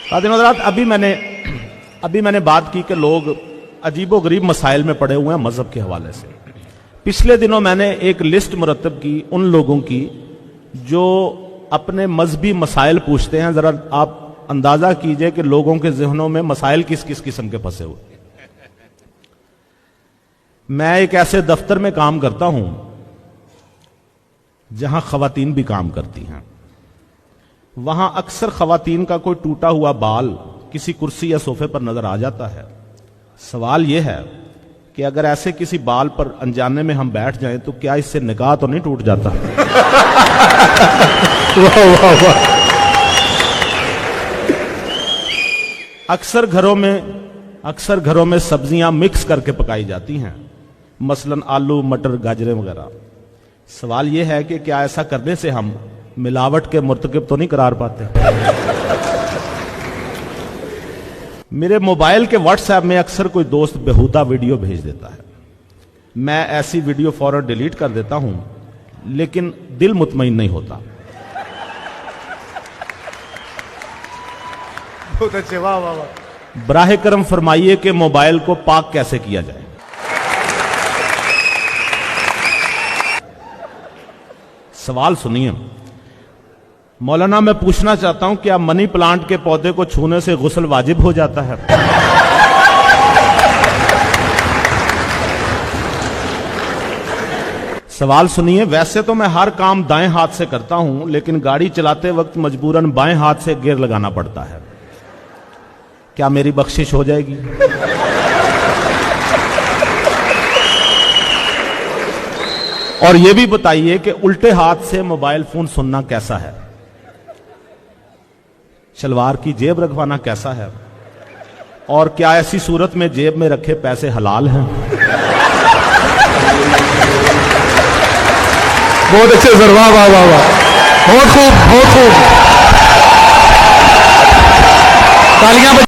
हज़रात, अभी मैंने बात की कि लोग अजीबोगरीब मसाइल में पड़े हुए हैं मजहब के हवाले से। पिछले दिनों मैंने एक लिस्ट मुरतब की उन लोगों की जो अपने मजहबी मसाइल पूछते हैं। जरा आप अंदाजा कीजिए कि लोगों के जहनों में मसाइल किस किस किस्म के फंसे हुए। मैं एक ऐसे दफ्तर में काम करता हूं जहां खवातीन भी काम करती हैं। वहां अक्सर खवातीन का कोई टूटा हुआ बाल किसी कुर्सी या सोफे पर नजर आ जाता है। सवाल यह है कि अगर ऐसे किसी बाल पर अनजाने में हम बैठ जाएं तो क्या इससे निकाह तो नहीं टूट जाता? वाह वाह वाह। अक्सर घरों में सब्जियां मिक्स करके पकाई जाती हैं, मसलन आलू, मटर, गाजरें वगैरह। सवाल यह है कि क्या ऐसा करने से हम मिलावट के मुर्तकिब तो नहीं करार पाते? मेरे मोबाइल के व्हाट्सएप में अक्सर कोई दोस्त बेहुदा वीडियो भेज देता है। मैं ऐसी वीडियो फौरन डिलीट कर देता हूं, लेकिन दिल मुतमईन नहीं होता। बहुत अच्छे, वाह वाह वाह। बराहे करम फरमाइए कि मोबाइल को पाक कैसे किया जाए। सवाल सुनिए मौलाना, मैं पूछना चाहता हूं क्या मनी प्लांट के पौधे को छूने से गुस्ल वाजिब हो जाता है? सवाल सुनिए, वैसे तो मैं हर काम दाएं हाथ से करता हूं, लेकिन गाड़ी चलाते वक्त मजबूरन बाएं हाथ से गियर लगाना पड़ता है। क्या मेरी बख्शिश हो जाएगी? और यह भी बताइए कि उल्टे हाथ से मोबाइल फोन सुनना कैसा है? शलवार की जेब रखवाना कैसा है? और क्या ऐसी सूरत में जेब में रखे पैसे हलाल हैं? बहुत अच्छे सर, वाह वाह वाह वाह, बहुत खूब बहुत खूब, तालियां।